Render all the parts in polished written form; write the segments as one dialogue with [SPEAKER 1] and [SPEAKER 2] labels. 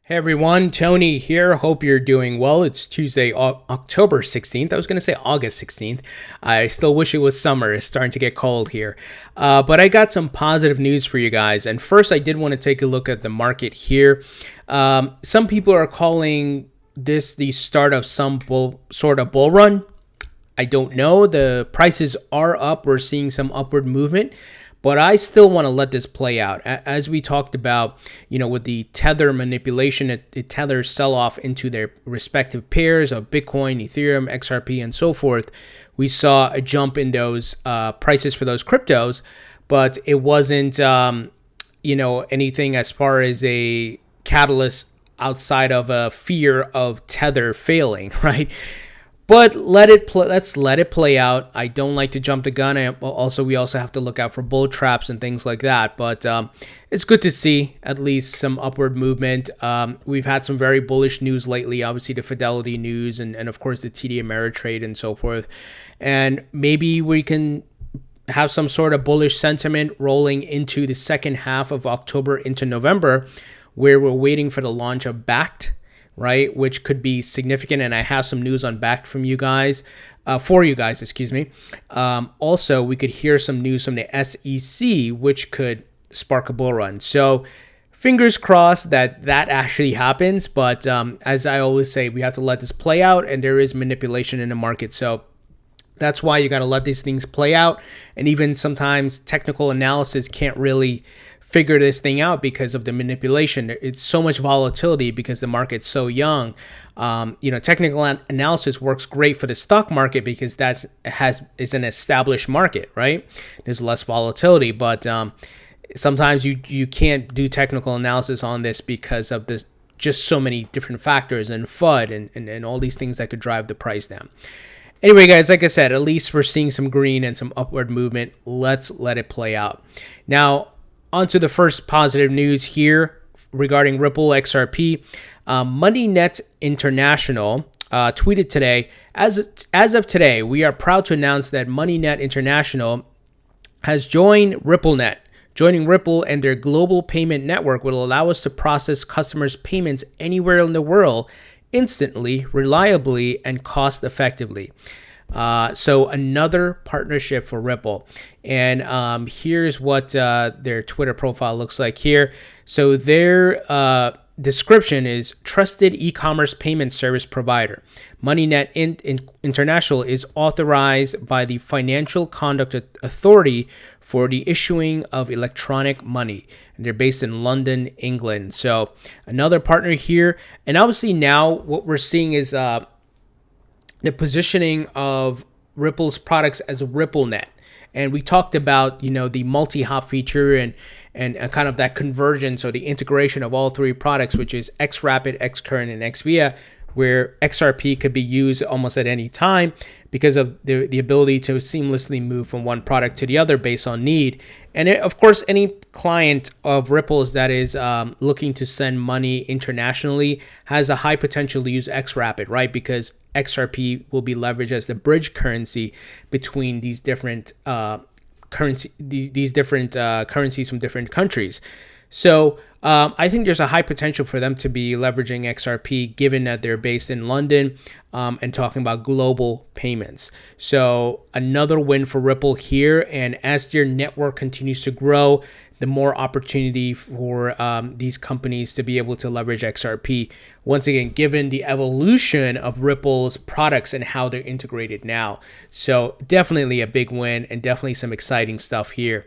[SPEAKER 1] Hey everyone, Tony here. Hope you're doing well. It's Tuesday, October 16th. I was going to say August 16th. I still wish it was summer. It's starting to get cold here. But I got some positive news for you guys. And first, I did want to take a look at the market here. Some people are calling this the start of some sort of bull run. I don't know. The prices are up. We're seeing some upward movement. But I still want to let this play out. As we talked about, with the tether manipulation, it tethers sell off into their respective pairs of Bitcoin, Ethereum, XRP, and so forth. We saw a jump in those prices for those cryptos, but it wasn't, anything as far as a catalyst outside of a fear of tether failing, right? But let's let it play out. I don't like to jump the gun. We also have to look out for bull traps and things like that. But it's good to see at least some upward movement. We've had some very bullish news lately, obviously the Fidelity news and of course the TD Ameritrade and so forth. And maybe we can have some sort of bullish sentiment rolling into the second half of October into November, where we're waiting for the launch of Bakkt, right, which could be significant, and I have some news on Bakkt for you guys. Also, we could hear some news from the SEC, which could spark a bull run. So, fingers crossed that actually happens. But as I always say, we have to let this play out, and there is manipulation in the market. So that's why you got to let these things play out. And even sometimes technical analysis can't really figure this thing out because of the manipulation. It's so much volatility because the market's so young. Technical analysis works great for the stock market because it's an established market, right? There's less volatility, but sometimes you can't do technical analysis on this because of the just so many different factors and FUD and all these things that could drive the price down. Anyway, guys, like I said, at least we're seeing some green and some upward movement. Let's let it play out. Now, on to the first positive news here regarding Ripple XRP. MoneyNet International tweeted today, as of today, we are proud to announce that MoneyNet International has joined RippleNet. Joining Ripple and their global payment network will allow us to process customers' payments anywhere in the world instantly, reliably, and cost effectively. So another partnership for Ripple. And here's what their Twitter profile looks like here. So their description is trusted e-commerce payment service provider. MoneyNetInt International is authorized by the Financial Conduct Authority for the issuing of electronic money. And they're based in London, England. So another partner here. And obviously now what we're seeing is the positioning of Ripple's products as a RippleNet. And we talked about, the multi-hop feature and kind of that convergence or the integration of all three products, which is xRapid, xCurrent, and xVia, where XRP could be used almost at any time because of the ability to seamlessly move from one product to the other based on need. And of course, any client of Ripple's that is looking to send money internationally has a high potential to use xRapid, right? Because XRP will be leveraged as the bridge currency between these different currencies from different countries. So I think there's a high potential for them to be leveraging XRP, given that they're based in London and talking about global payments. So another win for Ripple here. And as their network continues to grow, the more opportunity for these companies to be able to leverage XRP. Once again, given the evolution of Ripple's products and how they're integrated now. So definitely a big win and definitely some exciting stuff here.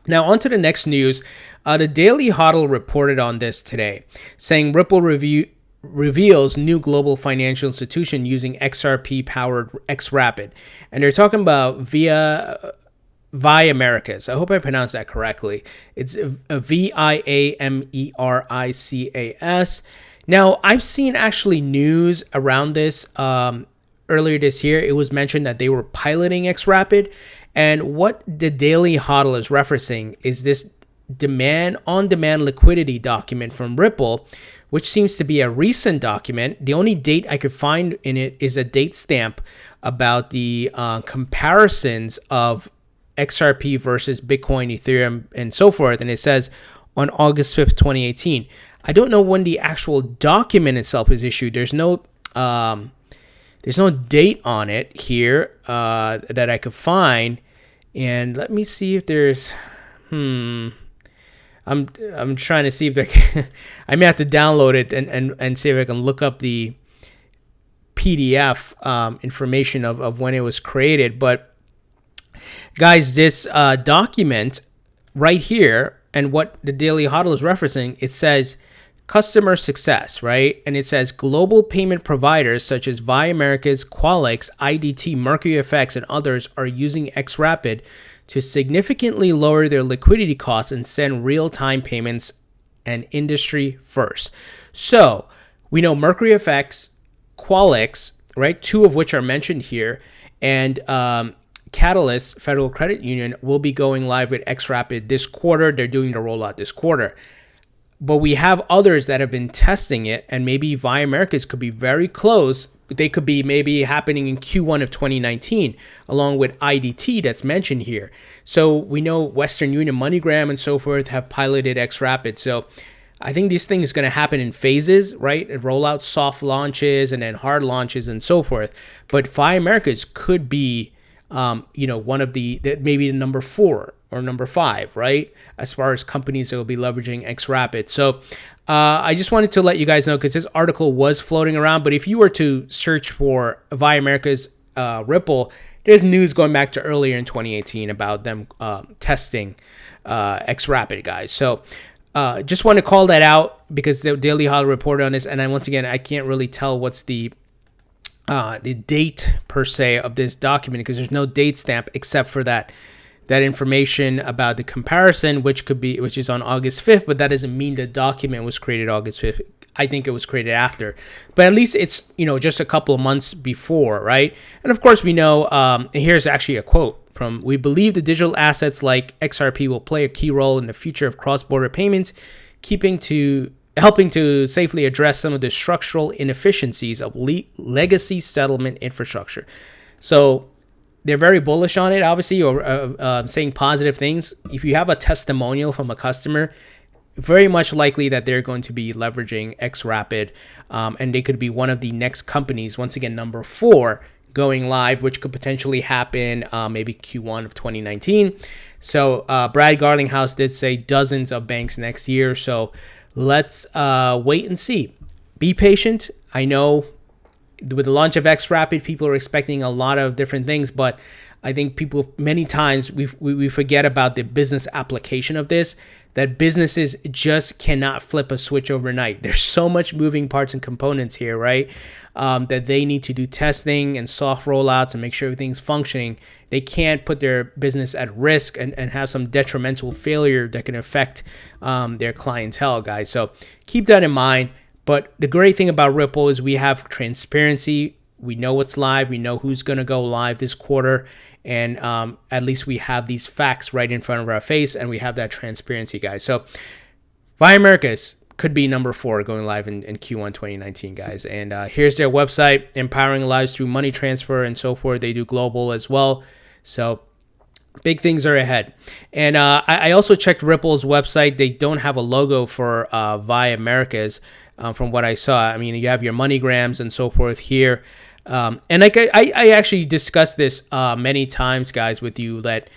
[SPEAKER 1] Now, on to the next news. The Daily Hodl reported on this today, saying Ripple reveals new global financial institution using XRP-powered xRapid. And they're talking about Viamericas. I hope I pronounced that correctly. It's Viamericas. Now, I've seen actually news around this earlier this year. It was mentioned that they were piloting xRapid. And what the Daily Hodl is referencing is this on-demand liquidity document from Ripple, which seems to be a recent document. The only date I could find in it is a date stamp about the comparisons of XRP versus Bitcoin, Ethereum, and so forth. And it says on August 5th, 2018. I don't know when the actual document itself is issued. There's no date on it here that I could find. And let me see if there's. I'm trying to see if I may have to download it and see if I can look up the PDF information of when it was created. But guys, this document right here, and what the Daily Huddle is referencing, it says customer success, right? And it says global payment providers such as Viamericas, Qualix, IDT, MercuryFX, and others are using xRapid to significantly lower their liquidity costs and send real-time payments and industry first. So we know MercuryFX, Qualix, right, two of which are mentioned here, and Catalyst Federal Credit Union will be going live with xRapid this quarter. They're doing the rollout this quarter. But we have others that have been testing it, and maybe Viamericas could be very close. They could be maybe happening in Q1 of 2019, along with IDT that's mentioned here. So we know Western Union, MoneyGram, and so forth have piloted xRapid. So I think these things are going to happen in phases, right? Roll out soft launches and then hard launches and so forth. But Viamericas could be, one of maybe the number 4 or number 5, right? As far as companies that will be leveraging xRapid. So I just wanted to let you guys know, because this article was floating around. But if you were to search for Viamericas Ripple, there's news going back to earlier in 2018 about them testing xRapid, guys. So just want to call that out because the Daily Huddle reported on this. And once again, I can't really tell what's the date per se of this document, because there's no date stamp except for that information about the comparison, which is on August 5th, but that doesn't mean the document was created August 5th. I think it was created after, but at least it's, just a couple of months before, right? And of course we know, and here's actually a quote from, we believe the digital assets like XRP will play a key role in the future of cross-border payments, helping to safely address some of the structural inefficiencies of legacy settlement infrastructure. So they're very bullish on it, obviously, or saying positive things. If you have a testimonial from a customer, very much likely that they're going to be leveraging xRapid, and they could be one of the next companies, once again, number 4, going live, which could potentially happen maybe Q1 of 2019. So Brad Garlinghouse did say dozens of banks next year. So let's wait and see. Be patient. I know with the launch of xRapid, people are expecting a lot of different things, but I think people many times we forget about the business application of this, that businesses just cannot flip a switch overnight. There's so much moving parts and components here, right? That they need to do testing and soft rollouts and make sure everything's functioning. They can't put their business at risk and have some detrimental failure that can affect their clientele, guys. So keep that in mind. But the great thing about Ripple is we have transparency. We know what's live. We know who's going to go live this quarter. And at least we have these facts right in front of our face, and we have that transparency, guys. So Viamericas could be number 4 going live in Q1 2019, guys. And here's their website, empowering lives through money transfer and so forth. They do global as well. So big things are ahead. And I also checked Ripple's website. They don't have a logo for Viamericas from what I saw. I mean, you have your MoneyGrams and so forth here. And like I actually discussed this many times, guys, with you, that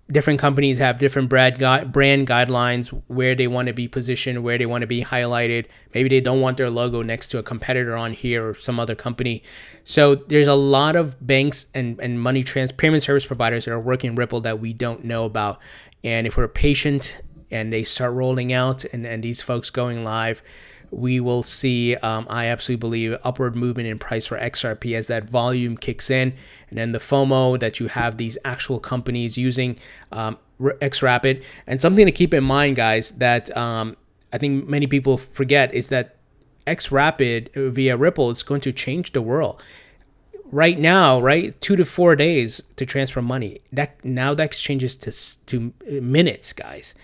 [SPEAKER 1] different companies have different brand guidelines, where they want to be positioned, where they want to be highlighted. Maybe they don't want their logo next to a competitor on here or some other company. So there's a lot of banks and payment service providers that are working Ripple that we don't know about. And if we're patient and they start rolling out and these folks going live, we will see, I absolutely believe, upward movement in price for XRP as that volume kicks in. And then the FOMO that you have these actual companies using xRapid. And something to keep in mind, guys, that I think many people forget is that xRapid via Ripple is going to change the world. Right now, right, 2 to 4 days to transfer money. That changes to minutes, guys.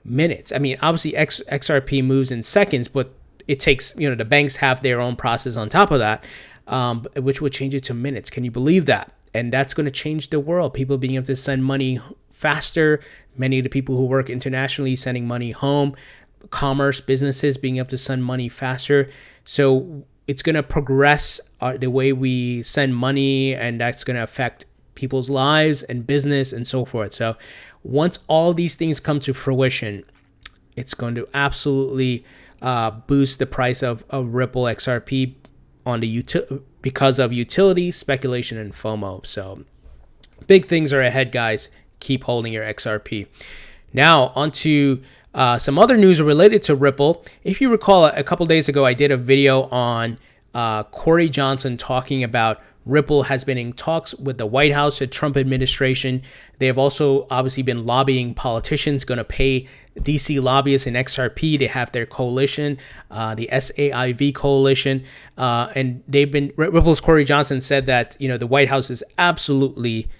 [SPEAKER 1] Minutes. I mean, obviously XRP moves in seconds, but it takes, the banks have their own process on top of that, which would change it to minutes. Can you believe that? And that's going to change the world. People being able to send money faster. Many of the people who work internationally sending money home. commerce businesses being able to send money faster. So it's going to progress the way we send money, and that's going to affect people's lives and business and so forth. So once all these things come to fruition, it's going to absolutely boost the price of Ripple XRP on the because of utility, speculation, and FOMO. So big things are ahead, guys. Keep holding your XRP. Now onto some other news related to Ripple. If you recall, a couple days ago, I did a video on Corey Johnson talking about Ripple has been in talks with the White House, the Trump administration. They have also obviously been lobbying politicians, going to pay DC lobbyists in XRP. They have their coalition, the SAIV coalition, and Ripple's Corey Johnson said that, the White House is absolutely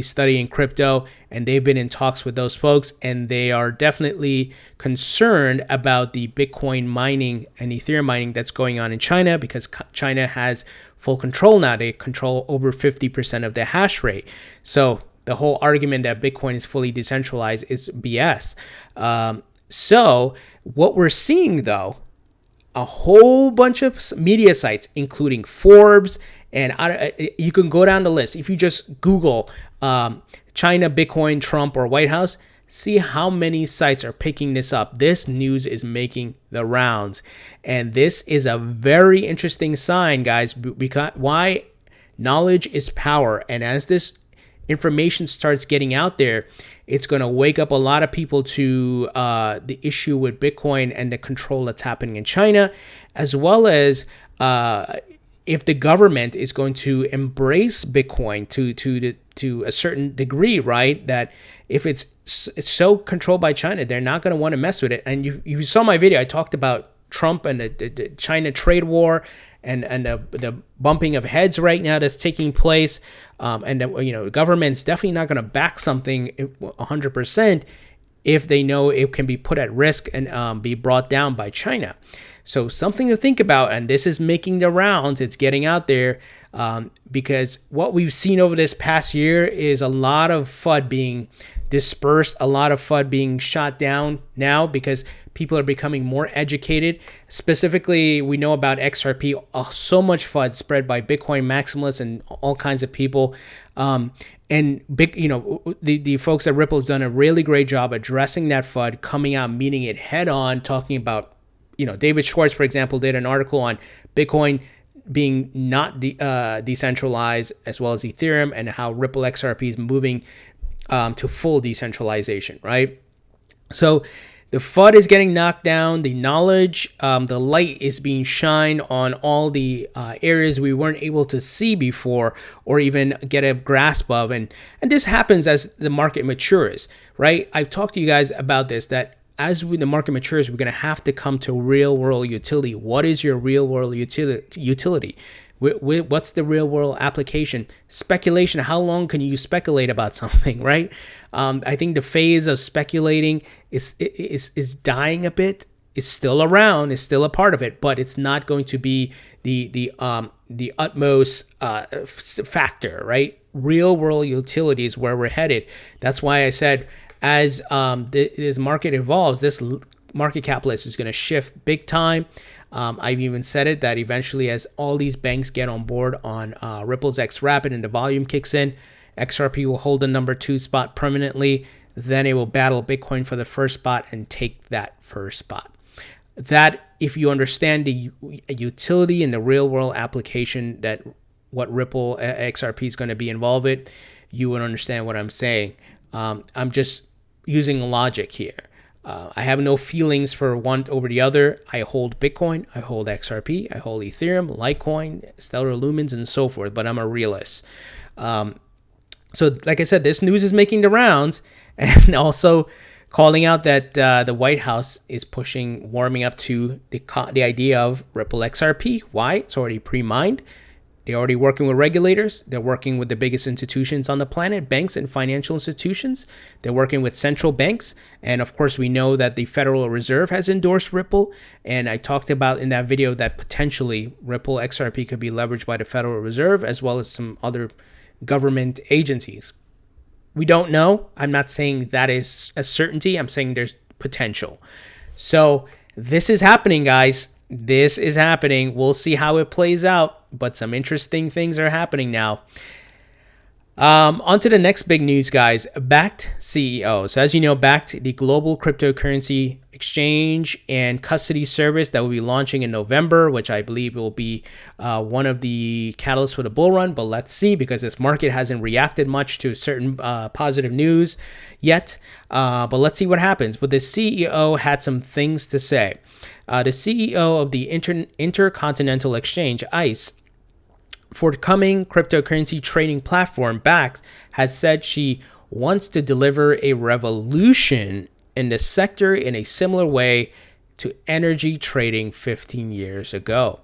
[SPEAKER 1] studying crypto, and they've been in talks with those folks, and they are definitely concerned about the Bitcoin mining and Ethereum mining that's going on in China, because China has full control now. They control over 50% of the hash rate. So the whole argument that Bitcoin is fully decentralized is BS. So what we're seeing, though, a whole bunch of media sites, including Forbes, and you can go down the list. If you just Google China, Bitcoin, Trump, or White House, see how many sites are picking this up. This news is making the rounds. And this is a very interesting sign, guys, because why knowledge is power. And as this information starts getting out there, it's going to wake up a lot of people to the issue with Bitcoin and the control that's happening in China, as well as if the government is going to embrace Bitcoin to a certain degree, right? That if it's so controlled by China, they're not going to want to mess with it. And you saw my video. I talked about Trump and the China trade war and the bumping of heads right now that's taking place. And the government's definitely not going to back something 100% if they know it can be put at risk and be brought down by China. So something to think about, and this is making the rounds. It's getting out there because what we've seen over this past year is a lot of FUD being dispersed, a lot of FUD being shot down now because people are becoming more educated. Specifically, we know about XRP, so much FUD spread by Bitcoin maximalists and all kinds of people. And the folks at Ripple have done a really great job addressing that FUD, coming out, meeting it head on, talking about, David Schwartz, for example, did an article on Bitcoin being not decentralized, as well as Ethereum, and how Ripple XRP is moving to full decentralization, right? So the FUD is getting knocked down, the knowledge, the light is being shined on all the areas we weren't able to see before or even get a grasp of. And this happens as the market matures, right? I've talked to you guys about this, that as the market matures, we're going to have to come to real world utility. What is your real world utility? What's the real world application? Speculation. How long can you speculate about something, right? I think the phase of speculating is dying a bit. It's still around. It's still a part of it, but it's not going to be the utmost factor, right? Real world utility is where we're headed. That's why I said, as this market evolves, this market cap list is going to shift big time. I've even said it that eventually, as all these banks get on board on Ripple's xRapid and the volume kicks in, XRP will hold the number 2 spot permanently. Then it will battle Bitcoin for the first spot and take that first spot. That, if you understand the utility and the real world application that what Ripple XRP is going to be involved with, you would understand what I'm saying. I'm just using logic here. I have no feelings for one over the other. I hold Bitcoin, I hold XRP, I hold Ethereum, Litecoin, Stellar Lumens, and so forth, but I'm a realist. So like I said, this news is making the rounds, and also calling out that the White House is warming up to the idea of Ripple XRP. Why? It's already pre-mined. They're already working with regulators. They're working with the biggest institutions on the planet, banks and financial institutions. They're working with central banks. And of course, we know that the Federal Reserve has endorsed Ripple. And I talked about in that video that potentially Ripple XRP could be leveraged by the Federal Reserve as well as some other government agencies. We don't know. I'm not saying that is a certainty. I'm saying there's potential. So this is happening, guys. This is happening. We'll see how it plays out, but some interesting things are happening now. On to the next big news, guys. Bakkt CEO. So as you know, Bakkt, the global cryptocurrency exchange and custody service that will be launching in November, which I believe will be one of the catalysts for the bull run. But let's see, because this market hasn't reacted much to certain positive news yet. But let's see what happens. But the CEO had some things to say. The CEO of the Intercontinental Exchange, ICE, forthcoming cryptocurrency trading platform Bakkt, has said she wants to deliver a revolution in the sector in a similar way to energy trading 15 years ago.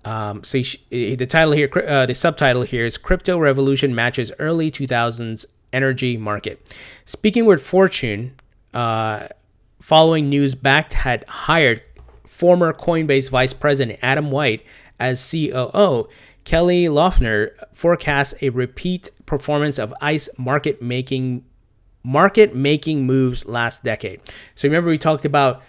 [SPEAKER 1] The title here, the subtitle here is "Crypto Revolution Matches Early 2000s Energy Market." Speaking with Fortune, following news, Bakkt had hired former Coinbase Vice President Adam White as COO. Kelly Loeffner forecasts a repeat performance of ICE market-making moves last decade. So remember, we talked about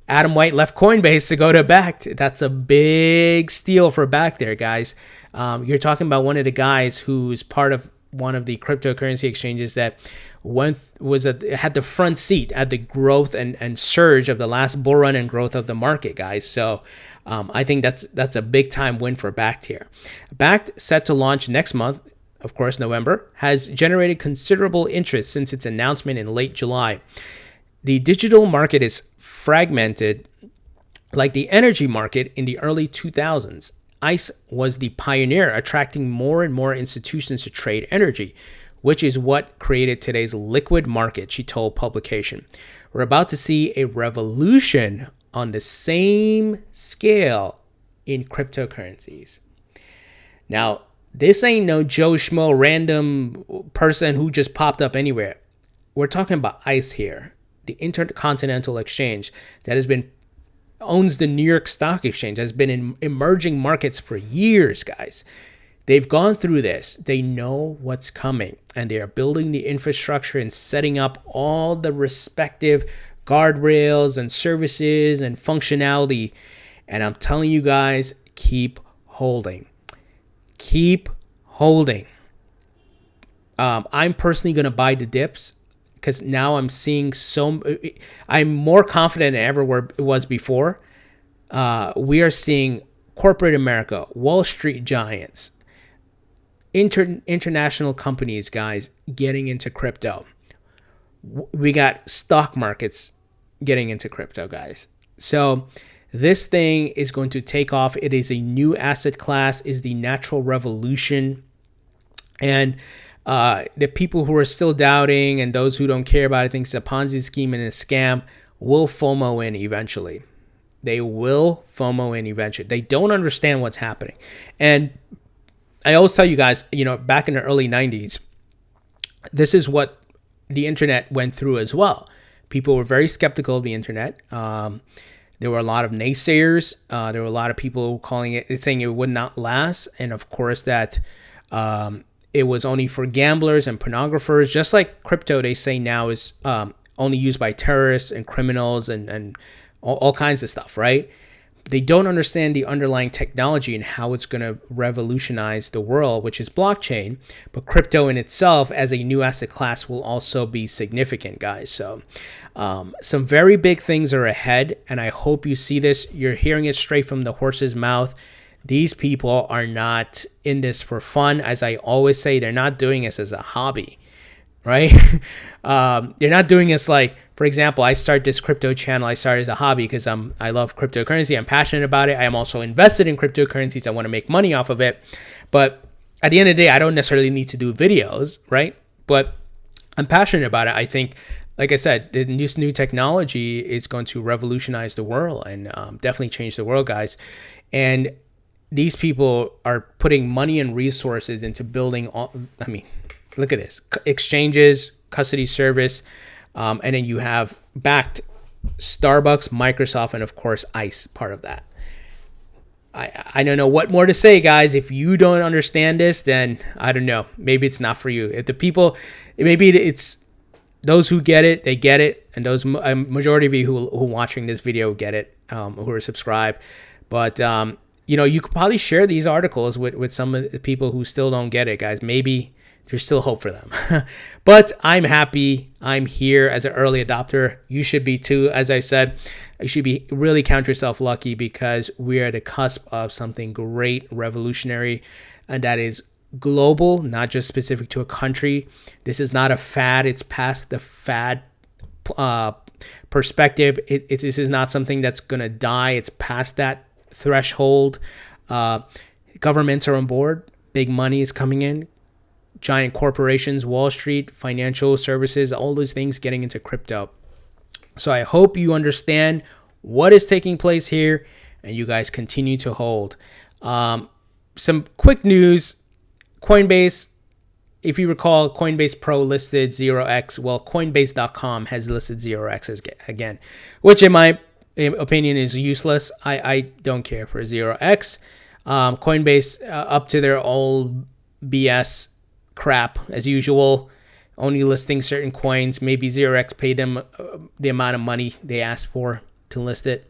[SPEAKER 1] Adam White left Coinbase to go to Bakkt. That's a big steal for Bakkt there, guys. You're talking about one of the guys who's part of one of the cryptocurrency exchanges that had the front seat at the growth and surge of the last bull run and growth of the market, guys. So I think that's a big time win for Bakkt here. Bakkt, set to launch next month, of course, November, has generated considerable interest since its announcement in late July. The digital market is fragmented like the energy market in the early 2000s. ICE was the pioneer, attracting more and more institutions to trade energy, which is what created today's liquid market, she told publication. We're about to see a revolution on the same scale in cryptocurrencies. Now, this ain't no Joe Schmo random person who just popped up anywhere. We're talking about ICE here, the Intercontinental Exchange that owns the New York Stock Exchange, has been in emerging markets for years, guys. They've gone through this. They know what's coming, and they are building the infrastructure and setting up all the respective guardrails and services and functionality. And I'm telling you guys, keep holding. Keep holding. I'm personally going to buy the dips, because now I'm seeing I'm more confident than ever where it was before. We are seeing corporate America, Wall Street giants, international companies, guys, getting into crypto. We got stock markets getting into crypto, guys. So this thing is going to take off. It is a new asset class, is the natural revolution. And the people who are still doubting and those who don't care about it, think it's a Ponzi scheme and a scam, will FOMO in eventually. They will FOMO in eventually. They don't understand what's happening. And I always tell you guys, back in the early 90s, this is what the internet went through as well. People were very skeptical of the internet. There were a lot of naysayers. There were a lot of people saying it would not last. And of course that it was only for gamblers and pornographers, just like crypto, they say now is only used by terrorists and criminals and all kinds of stuff, right? They don't understand the underlying technology and how it's going to revolutionize the world, which is blockchain. But crypto in itself as a new asset class will also be significant, guys. So some very big things are ahead, and I hope you see this. You're hearing it straight from the horse's mouth. These people are not in this for fun. As I always say, they're not doing this as a hobby, right? They're not doing this like, for example, I start this crypto channel. I started as a hobby because I love cryptocurrency. I'm passionate about it. I am also invested in cryptocurrencies. I want to make money off of it. But at the end of the day, I don't necessarily need to do videos, right? But I'm passionate about it. I think, like I said, this new technology is going to revolutionize the world and definitely change the world, guys. And these people are putting money and resources into building look at this. Exchanges, custody service, and then you have Bakkt, Starbucks, Microsoft, and of course, ICE, part of that. I don't know what more to say, guys. If you don't understand this, then I don't know. Maybe it's not for you. Maybe it's those who get it, they get it. And those majority of you who are watching this video get it, who are subscribed. But you could probably share these articles with some of the people who still don't get it, guys. Maybe there's still hope for them. But I'm happy. I'm here as an early adopter. You should be too. As I said, you should be really count yourself lucky because we're at the cusp of something great, revolutionary, and that is global, not just specific to a country. This is not a fad. It's past the fad perspective. This is not something that's going to die. It's past that threshold. Governments are on board. Big money is coming in. Giant corporations, Wall Street, financial services, all those things getting into crypto. So I hope you understand what is taking place here and you guys continue to hold. Some quick news. Coinbase, if you recall, Coinbase Pro listed 0x. Well, Coinbase.com has listed 0x again, which in my opinion is useless. I don't care for 0x. Coinbase up to their old BS crap as usual, only listing certain coins. Maybe 0x paid them the amount of money they asked for to list it.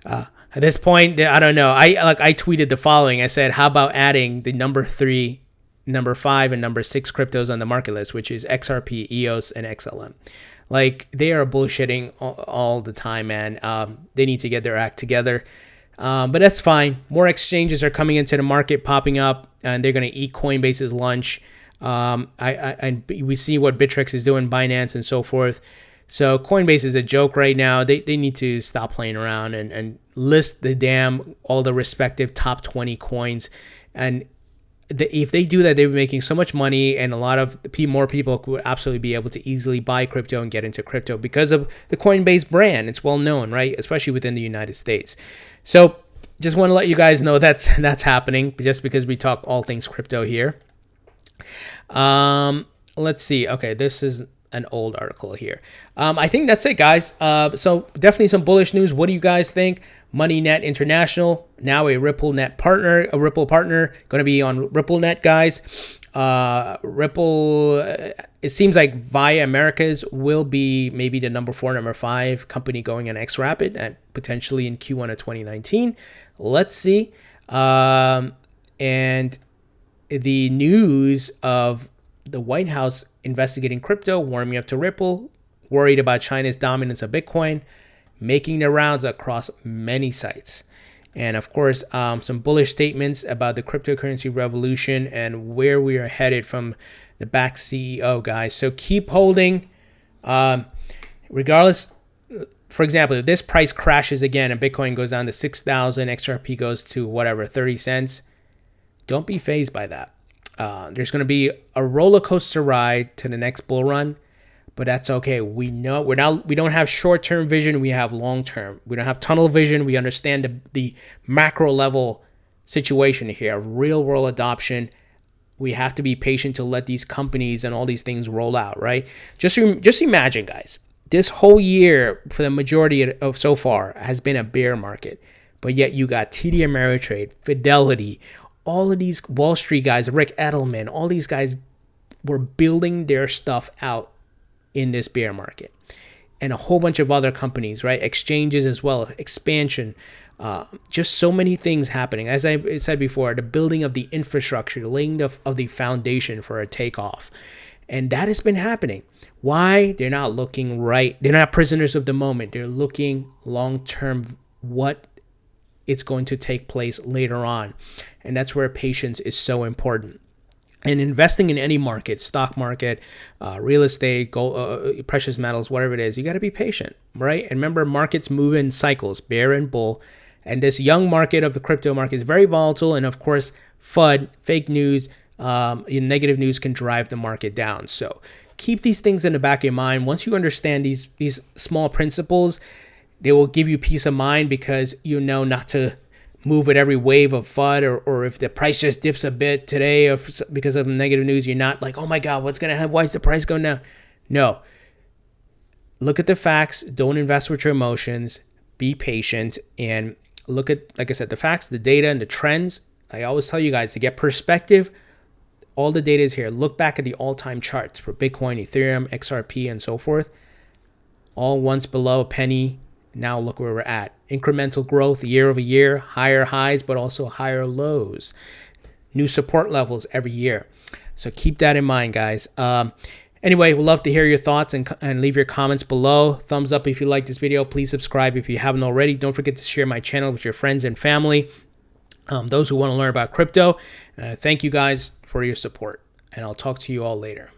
[SPEAKER 1] At this point, I don't know. I tweeted the following. I said, how about adding the number 3, number 5, and number 6 cryptos on the market list, which is XRP, EOS, and XLM. Like, they are bullshitting all the time, man. They need to get their act together. But that's fine. More exchanges are coming into the market, popping up, and they're going to eat Coinbase's lunch. We see what Bittrex is doing, Binance, and so forth. So Coinbase is a joke right now. They need to stop playing around and list all the respective top 20 coins. And if they do that, they'll be making so much money, and a lot of more people would absolutely be able to easily buy crypto and get into crypto because of the Coinbase brand. It's well known, right? Especially within the United States. So just want to let you guys know that's happening just because we talk all things crypto here. Let's see. Okay, this is an old article here. I think that's it, guys. So definitely some bullish news. What do you guys think? MoneyNet International, now a RippleNet partner, Ripple partner, going to be on RippleNet, guys. Ripple, it seems like Viamericas will be maybe the number 4, number 5 company going on xRapid and potentially in Q1 of 2019. Let's see. And the news of the White House investigating crypto, warming up to Ripple, worried about China's dominance of Bitcoin, making their rounds across many sites. And of course, some bullish statements about the cryptocurrency revolution and where we are headed from the Bakkt CEO, guys. So keep holding. Regardless, for example, if this price crashes again and Bitcoin goes down to 6,000, XRP goes to whatever, 30 cents, don't be fazed by that. There's going to be a roller coaster ride to the next bull run, but that's okay. We know we don't have short-term vision. We have long-term. We don't have tunnel vision. We understand the macro level situation here, real world adoption. We have to be patient to let these companies and all these things roll out, right? Just imagine, guys, this whole year for the majority of so far has been a bear market, but yet you got TD Ameritrade, Fidelity, all of these Wall Street guys, Rick Edelman, all these guys were building their stuff out in this bear market, and a whole bunch of other companies, right? Exchanges as well, expansion, just so many things happening. As I said before, the building of the infrastructure, the laying of the foundation for a takeoff, and that has been happening. Why? They're not looking right. They're not prisoners of the moment. They're looking long-term, what it's going to take place later on, and that's where patience is so important. And investing in any market, stock market, real estate, gold, precious metals, whatever it is, you got to be patient, right? And remember, markets move in cycles, bear and bull. And this young market of the crypto market is very volatile. And of course, FUD, fake news, negative news can drive the market down. So keep these things in the back of your mind. Once you understand these small principles, they will give you peace of mind because you know not to move with every wave of FUD, or if the price just dips a bit today or because of negative news, you're not like, oh my God, what's going to happen? Why is the price going down? No. Look at the facts. Don't invest with your emotions. Be patient and look at, like I said, the facts, the data, and the trends. I always tell you guys to get perspective. All the data is here. Look back at the all-time charts for Bitcoin, Ethereum, XRP, and so forth. all once below a penny. Now look where we're at. Incremental growth year over year, higher highs, but also higher lows. New support levels every year. So keep that in mind, guys. Anyway, we'd love to hear your thoughts and leave your comments below. Thumbs up if you like this video. Please subscribe if you haven't already. Don't forget to share my channel with your friends and family. Those who want to learn about crypto. Thank you guys for your support, and I'll talk to you all later.